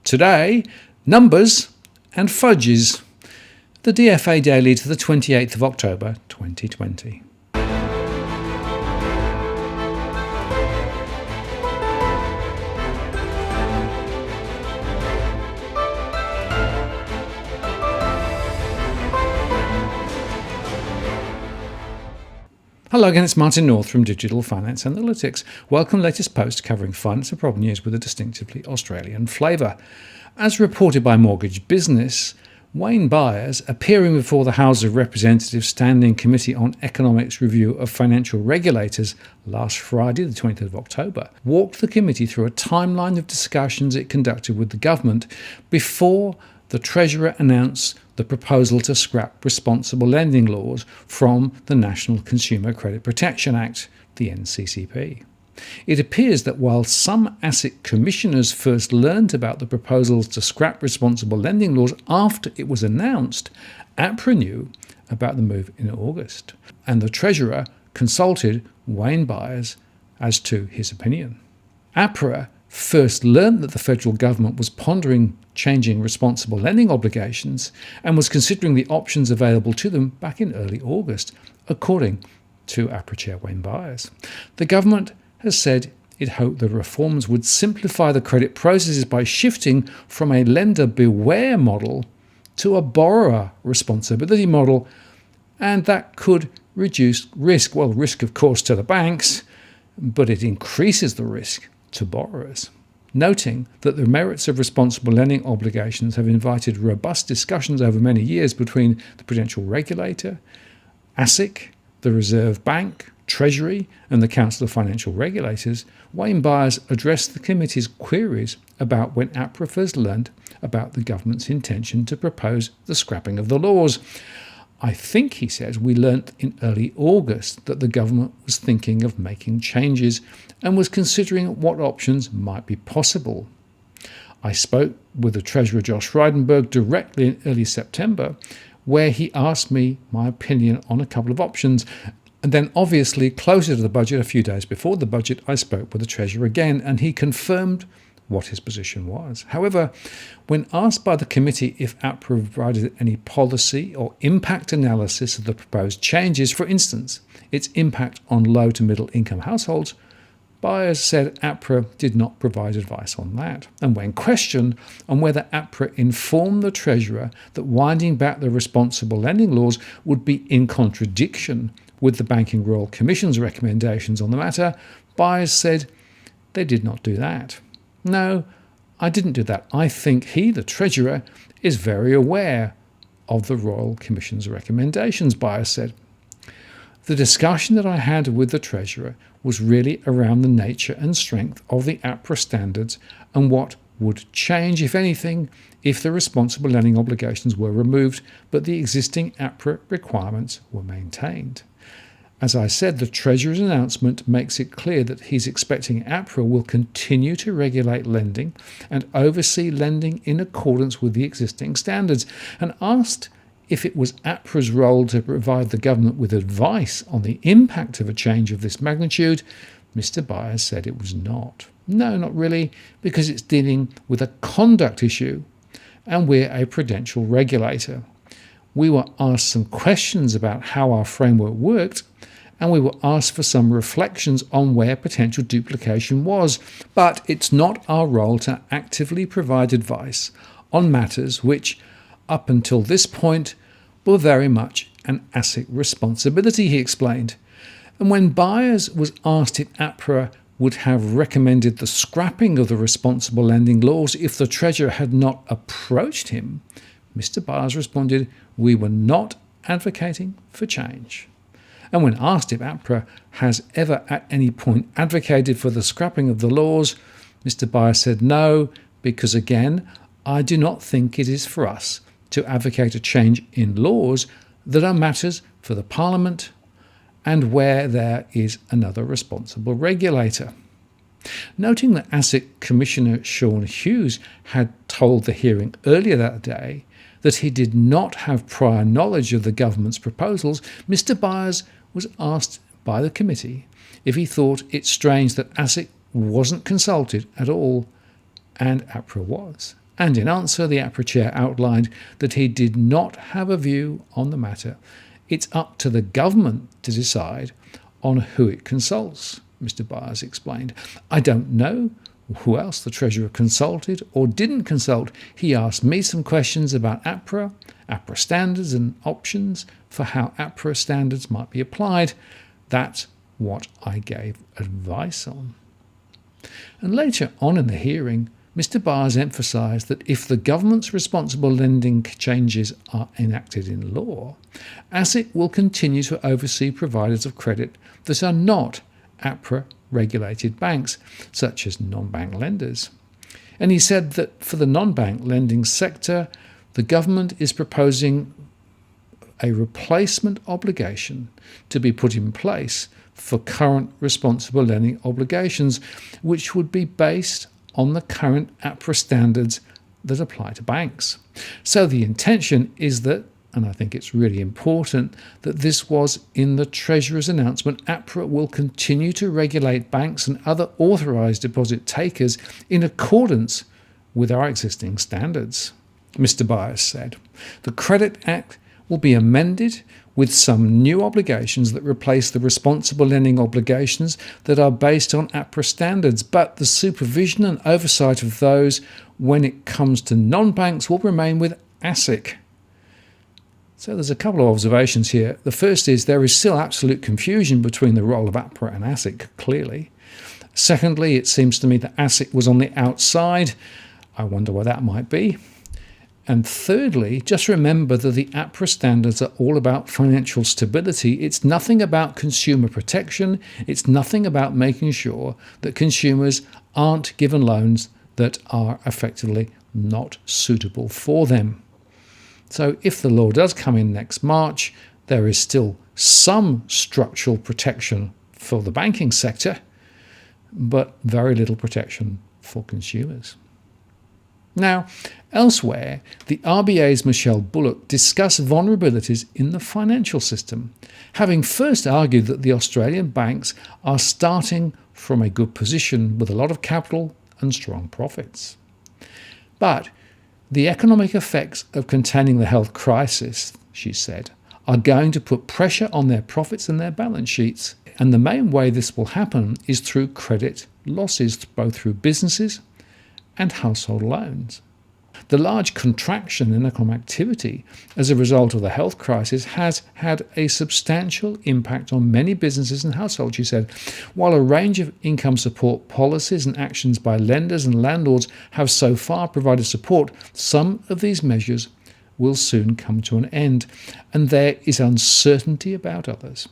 Today, numbers and fudges. The DFA Daily to the 28th of October 2020. Hello again, it's Martin North from Digital Finance Analytics. Welcome to the latest post covering finance and problem news with a distinctively Australian flavour. As reported by Mortgage Business, Wayne Byers, appearing before the House of Representatives Standing Committee on Economics Review of Financial Regulators last Friday, the 20th of October, walked the committee through a timeline of discussions it conducted with the government before the Treasurer announced the proposal to scrap responsible lending laws from the National Consumer Credit Protection Act, the NCCP. It appears that while some ASIC commissioners first learned about the proposals to scrap responsible lending laws after it was announced, APRA knew about the move in August, and the Treasurer consulted Wayne Byers as to his opinion. APRA first learned that the federal government was pondering changing responsible lending obligations and was considering the options available to them back in early August, according to APRA Chair Wayne Byers. The government has said it hoped the reforms would simplify the credit processes by shifting from a lender beware model to a borrower responsibility model, and that could reduce risk. Well, risk of course to the banks, but it increases the risk to borrowers. Noting that the merits of responsible lending obligations have invited robust discussions over many years between the Prudential Regulator, ASIC, the Reserve Bank, Treasury and the Council of Financial Regulators, Wayne Byers addressed the committee's queries about when APRA first learned about the government's intention to propose the scrapping of the laws. I think, he says, we learnt in early August that the government was thinking of making changes and was considering what options might be possible. I spoke with the Treasurer Josh Frydenberg directly in early September, where he asked me my opinion on a couple of options. And then obviously closer to the budget, a few days before the budget, I spoke with the Treasurer again and he confirmed what his position was. However, when asked by the committee if APRA provided any policy or impact analysis of the proposed changes, for instance, its impact on low to middle income households, Byers said APRA did not provide advice on that. And when questioned on whether APRA informed the Treasurer that winding back the responsible lending laws would be in contradiction with the Banking Royal Commission's recommendations on the matter, Byers said they did not do that. No, I didn't do that. I think he, the Treasurer, is very aware of the Royal Commission's recommendations, Byers said. The discussion that I had with the Treasurer was really around the nature and strength of the APRA standards and what would change, if anything, if the responsible lending obligations were removed, but the existing APRA requirements were maintained. As I said, the Treasurer's announcement makes it clear that he's expecting APRA will continue to regulate lending and oversee lending in accordance with the existing standards, and asked if it was APRA's role to provide the government with advice on the impact of a change of this magnitude, Mr. Byers said it was not. No, not really, because it's dealing with a conduct issue, and we're a prudential regulator. We were asked some questions about how our framework worked, and we were asked for some reflections on where potential duplication was, but it's not our role to actively provide advice on matters which, up until this point, were very much an ASIC responsibility, he explained. And when Byers was asked if APRA would have recommended the scrapping of the responsible lending laws if the Treasurer had not approached him, Mr. Byers responded, we were not advocating for change. And when asked if APRA has ever at any point advocated for the scrapping of the laws, Mr. Byers said no, because again, I do not think it is for us to advocate a change in laws that are matters for the Parliament and where there is another responsible regulator. Noting that ASIC Commissioner Sean Hughes had told the hearing earlier that day that he did not have prior knowledge of the government's proposals, Mr. Byers was asked by the committee if he thought it strange that ASIC wasn't consulted at all, and APRA was. And in answer, the APRA chair outlined that he did not have a view on the matter. It's up to the government to decide on who it consults, Mr. Byers explained. I don't know who else the Treasurer consulted or didn't consult. He asked me some questions about APRA standards and options for how APRA standards might be applied. That's what I gave advice on. And later on in the hearing, Mr. Byers emphasised that if the government's responsible lending changes are enacted in law, ASIC will continue to oversee providers of credit that are not APRA-regulated banks, such as non-bank lenders. And he said that for the non-bank lending sector, the government is proposing a replacement obligation to be put in place for current responsible lending obligations, which would be based on the current APRA standards that apply to banks. So the intention is that, and I think it's really important, that this was in the Treasurer's announcement, APRA will continue to regulate banks and other authorised deposit takers in accordance with our existing standards. Mr. Byers said, the Credit Act will be amended with some new obligations that replace the responsible lending obligations that are based on APRA standards, but the supervision and oversight of those when it comes to non-banks will remain with ASIC. So there's a couple of observations here. The first is there is still absolute confusion between the role of APRA and ASIC, clearly. Secondly, it seems to me that ASIC was on the outside. I wonder why that might be. And thirdly, just remember that the APRA standards are all about financial stability. It's nothing about consumer protection. It's nothing about making sure that consumers aren't given loans that are effectively not suitable for them. So if the law does come in next March, there is still some structural protection for the banking sector, but very little protection for consumers. Now, elsewhere, the RBA's Michelle Bullock discussed vulnerabilities in the financial system, having first argued that the Australian banks are starting from a good position with a lot of capital and strong profits. But the economic effects of containing the health crisis, she said, are going to put pressure on their profits and their balance sheets, and the main way this will happen is through credit losses, both through businesses and household loans. The large contraction in economic activity as a result of the health crisis has had a substantial impact on many businesses and households, she said. While a range of income support policies and actions by lenders and landlords have so far provided support, some of these measures will soon come to an end, and there is uncertainty about others.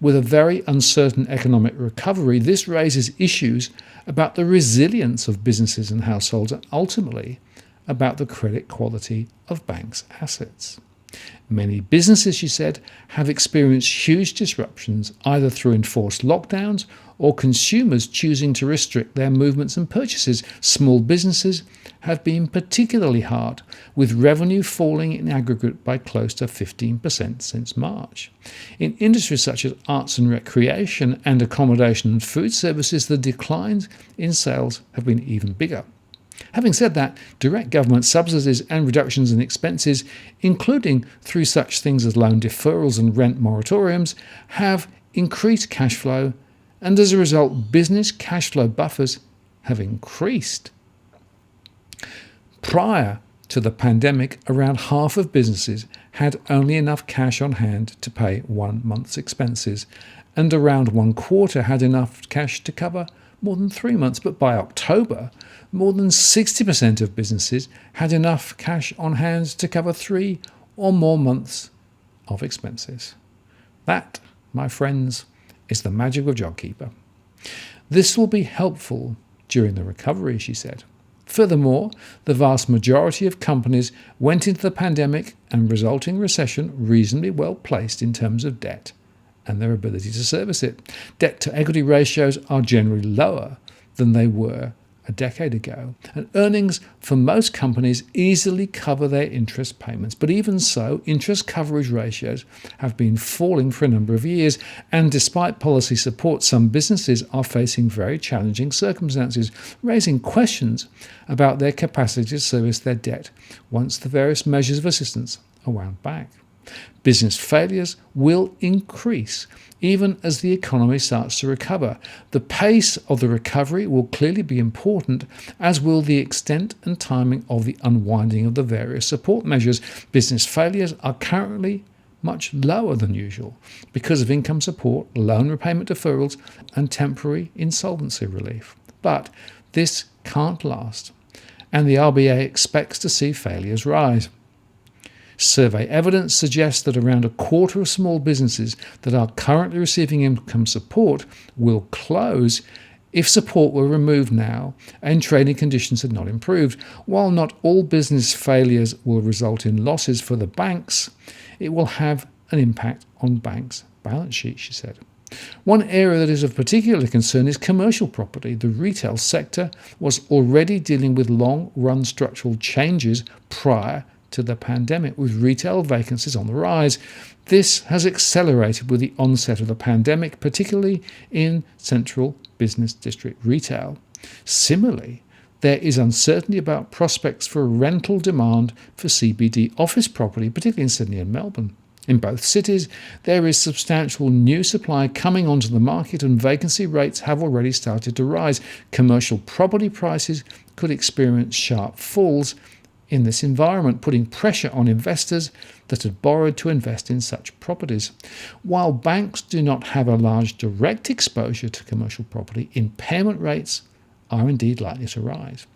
With a very uncertain economic recovery, this raises issues about the resilience of businesses and households and ultimately about the credit quality of banks' assets. Many businesses, she said, have experienced huge disruptions either through enforced lockdowns or consumers choosing to restrict their movements and purchases. Small businesses have been particularly hard, with revenue falling in aggregate by close to 15% since March. In industries such as arts and recreation and accommodation and food services, the declines in sales have been even bigger. Having said that, direct government subsidies and reductions in expenses, including through such things as loan deferrals and rent moratoriums, have increased cash flow, and as a result, business cash flow buffers have increased. Prior to the pandemic, around half of businesses had only enough cash on hand to pay 1 month's expenses, and around 1/4 had enough cash to cover more than 3 months. But by October, more than 60% of businesses had enough cash on hand to cover 3 or more months of expenses. That, my friends, is the magic of JobKeeper. This will be helpful during the recovery, she said. Furthermore, the vast majority of companies went into the pandemic and resulting recession reasonably well placed in terms of debt and their ability to service it. Debt to equity ratios are generally lower than they were a decade ago, and earnings for most companies easily cover their interest payments. But even so, interest coverage ratios have been falling for a number of years, and despite policy support, some businesses are facing very challenging circumstances, raising questions about their capacity to service their debt once the various measures of assistance are wound back. Business failures will increase even as the economy starts to recover. The pace of the recovery will clearly be important, as will the extent and timing of the unwinding of the various support measures. Business failures are currently much lower than usual because of income support, loan repayment deferrals, and temporary insolvency relief. But this can't last, and the RBA expects to see failures rise. Survey evidence suggests that around a quarter of small businesses that are currently receiving income support will close if support were removed now and trading conditions had not improved. While not all business failures will result in losses for the banks, it will have an impact on banks' balance sheets, she said. One area that is of particular concern is commercial property. The retail sector was already dealing with long-run structural changes prior to the pandemic, with retail vacancies on the rise. This has accelerated with the onset of the pandemic, particularly in central business district retail. Similarly, there is uncertainty about prospects for rental demand for CBD office property, particularly in Sydney and Melbourne. In both cities, there is substantial new supply coming onto the market, and vacancy rates have already started to rise. Commercial property prices could experience sharp falls in this environment, putting pressure on investors that had borrowed to invest in such properties. While banks do not have a large direct exposure to commercial property, impairment rates are indeed likely to rise.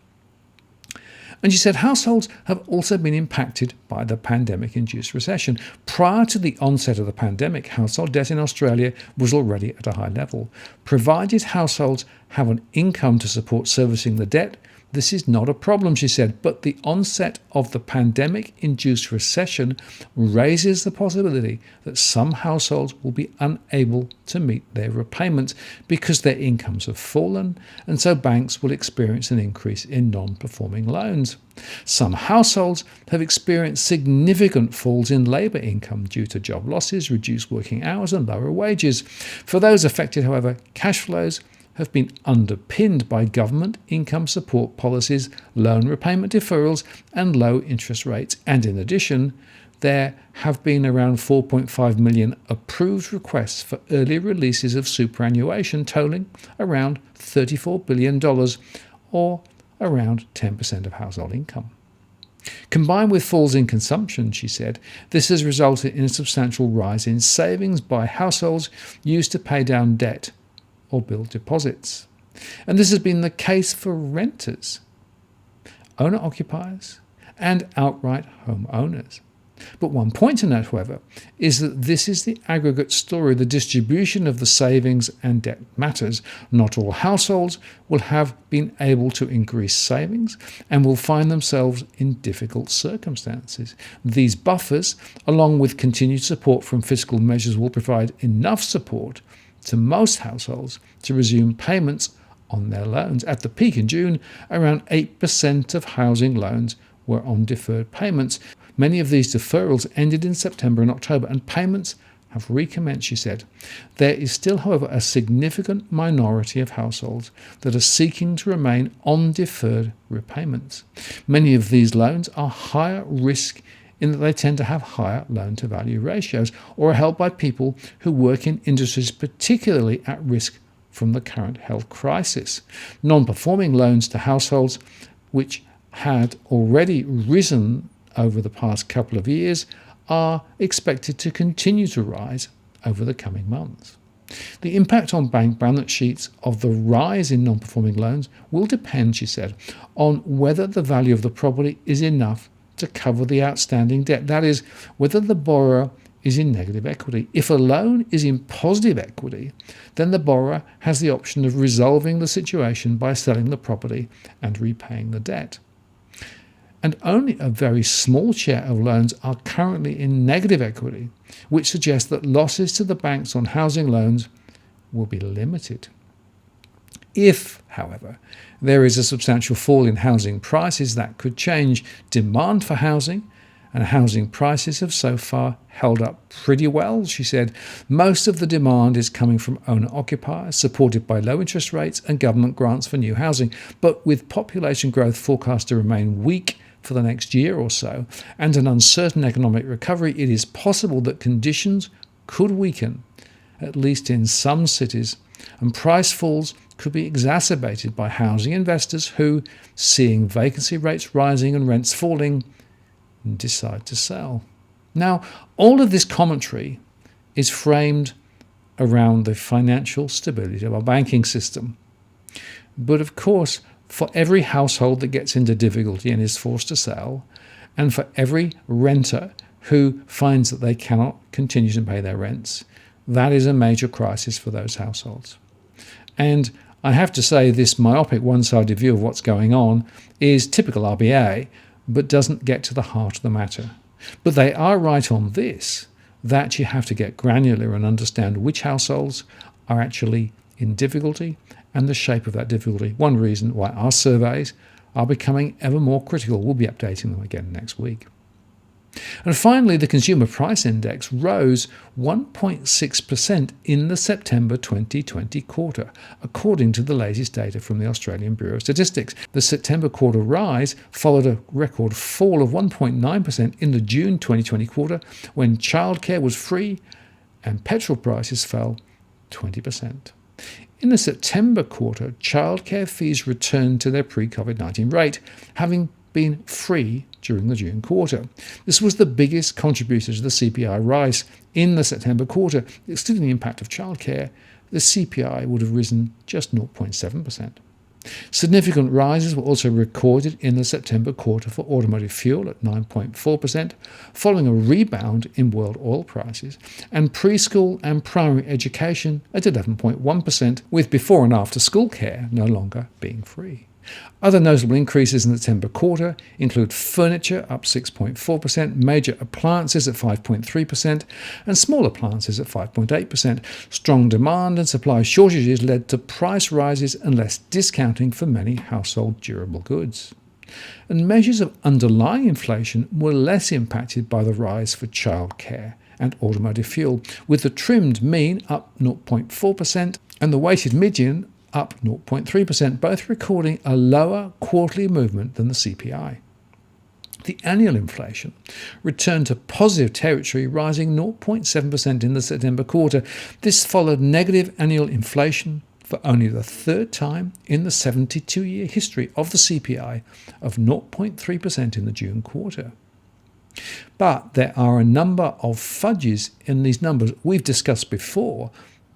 And she said households have also been impacted by the pandemic-induced recession. Prior to the onset of the pandemic, household debt in Australia was already at a high level. Provided households have an income to support servicing the debt, this is not a problem, she said, but the onset of the pandemic-induced recession raises the possibility that some households will be unable to meet their repayments because their incomes have fallen, and so banks will experience an increase in non-performing loans. Some households have experienced significant falls in labour income due to job losses, reduced working hours, and lower wages. For those affected, however, cash flows have been underpinned by government income support policies, loan repayment deferrals, and low interest rates. And in addition, there have been around 4.5 million approved requests for early releases of superannuation, totaling around $34 billion, or around 10% of household income. Combined with falls in consumption, she said, this has resulted in a substantial rise in savings by households used to pay down debt or build deposits. And this has been the case for renters, owner-occupiers, and outright homeowners. But one point to note, however, is that this is the aggregate story. The distribution of the savings and debt matters. Not all households will have been able to increase savings and will find themselves in difficult circumstances. These buffers, along with continued support from fiscal measures, will provide enough support to most households to resume payments on their loans. At the peak in June, around 8% of housing loans were on deferred payments. Many of these deferrals ended in September and October, and payments have recommenced, she said. There is still, however, a significant minority of households that are seeking to remain on deferred repayments. Many of these loans are higher risk in that they tend to have higher loan-to-value ratios, or are held by people who work in industries particularly at risk from the current health crisis. Non-performing loans to households, which had already risen over the past couple of years, are expected to continue to rise over the coming months. The impact on bank balance sheets of the rise in non-performing loans will depend, she said, on whether the value of the property is enough to cover the outstanding debt. That is, whether the borrower is in negative equity. If a loan is in positive equity, then the borrower has the option of resolving the situation by selling the property and repaying the debt. And only a very small share of loans are currently in negative equity, which suggests that losses to the banks on housing loans will be limited. If, however, there is a substantial fall in housing prices, that could change demand for housing, and housing prices have so far held up pretty well, she said. Most of the demand is coming from owner-occupiers, supported by low interest rates and government grants for new housing. But with population growth forecast to remain weak for the next year or so, and an uncertain economic recovery, it is possible that conditions could weaken, at least in some cities, and price falls could be exacerbated by housing investors who, seeing vacancy rates rising and rents falling, decide to sell. Now, all of this commentary is framed around the financial stability of our banking system. But of course, for every household that gets into difficulty and is forced to sell, and for every renter who finds that they cannot continue to pay their rents, that is a major crisis for those households. And I have to say, this myopic, one-sided view of what's going on is typical RBA, but doesn't get to the heart of the matter. But they are right on this, that you have to get granular and understand which households are actually in difficulty and the shape of that difficulty. One reason why our surveys are becoming ever more critical. We'll be updating them again next week. And finally, the Consumer Price Index rose 1.6% in the September 2020 quarter, according to the latest data from the Australian Bureau of Statistics. The September quarter rise followed a record fall of 1.9% in the June 2020 quarter, when childcare was free and petrol prices fell 20%. In the September quarter, childcare fees returned to their pre-COVID-19 rate, having been free during the June quarter. This was the biggest contributor to the CPI rise in the September quarter. Excluding the impact of childcare, the CPI would have risen just 0.7%. Significant rises were also recorded in the September quarter for automotive fuel at 9.4%, following a rebound in world oil prices, and preschool and primary education at 11.1%, with before and after school care no longer being free. Other notable increases in the September quarter include furniture up 6.4%, major appliances at 5.3%, and small appliances at 5.8%. Strong demand and supply shortages led to price rises and less discounting for many household durable goods. And measures of underlying inflation were less impacted by the rise for childcare and automotive fuel, with the trimmed mean up 0.4% and the weighted median up 0.3%, both recording a lower quarterly movement than the CPI. The annual inflation returned to positive territory, rising 0.7% in the September quarter. This followed negative annual inflation for only the third time in the 72-year history of the CPI of 0.3% in the June quarter. But there are a number of fudges in these numbers. We've discussed before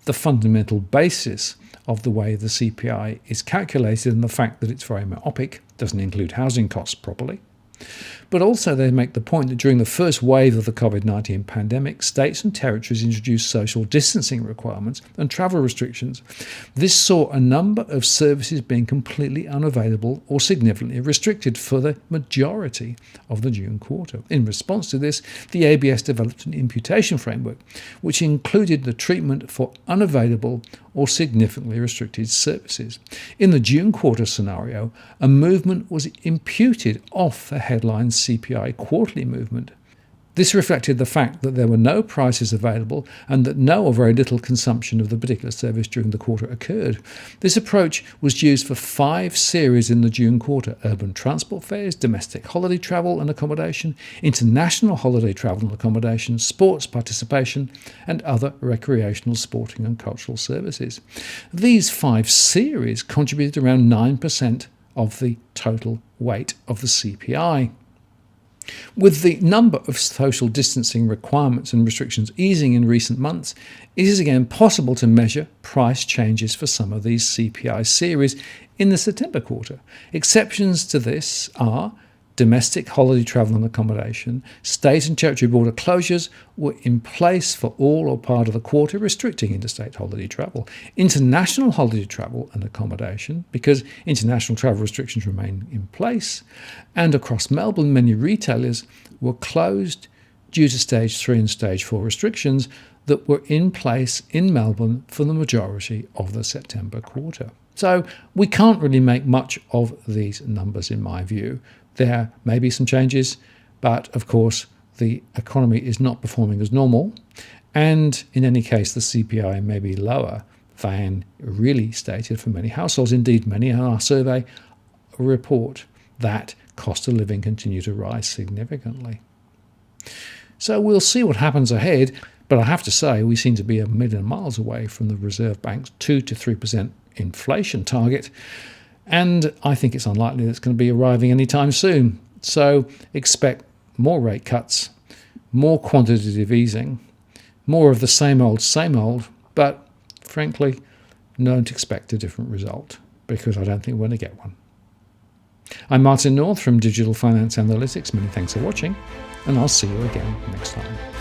the fundamental basis of the way the CPI is calculated and the fact that it's very myopic, doesn't include housing costs properly. But also they make the point that during the first wave of the COVID-19 pandemic, states and territories introduced social distancing requirements and travel restrictions. This saw a number of services being completely unavailable or significantly restricted for the majority of the June quarter. In response to this, the ABS developed an imputation framework, which included the treatment for unavailable or significantly restricted services. In the June quarter scenario, a movement was imputed off the headline CPI quarterly movement. This reflected the fact that there were no prices available and that no or very little consumption of the particular service during the quarter occurred. This approach was used for 5 series in the June quarter: urban transport fares, domestic holiday travel and accommodation, international holiday travel and accommodation, sports participation, and other recreational, sporting and cultural services. These 5 series contributed around 9% of the total weight of the CPI. With the number of social distancing requirements and restrictions easing in recent months, it is again possible to measure price changes for some of these CPI series in the September quarter. Exceptions to this are domestic holiday travel and accommodation. State and territory border closures were in place for all or part of the quarter, restricting interstate holiday travel. International holiday travel and accommodation, because international travel restrictions remain in place. And across Melbourne, many retailers were closed due to stage 3 and stage 4 restrictions that were in place in Melbourne for the majority of the September quarter. So we can't really make much of these numbers in my view. There may be some changes, but of course the economy is not performing as normal, and in any case the CPI may be lower than really stated for many households. Indeed, many in our survey report that cost of living continue to rise significantly. So we'll see what happens ahead, but I have to say we seem to be a million miles away from the Reserve Bank's 2 to 3% inflation target, and I think it's unlikely that it's going to be arriving anytime soon. So expect more rate cuts, more quantitative easing, more of the same old, but frankly, don't expect a different result, because I don't think we're going to get one. I'm Martin North from Digital Finance Analytics. Many thanks for watching, and I'll see you again next time.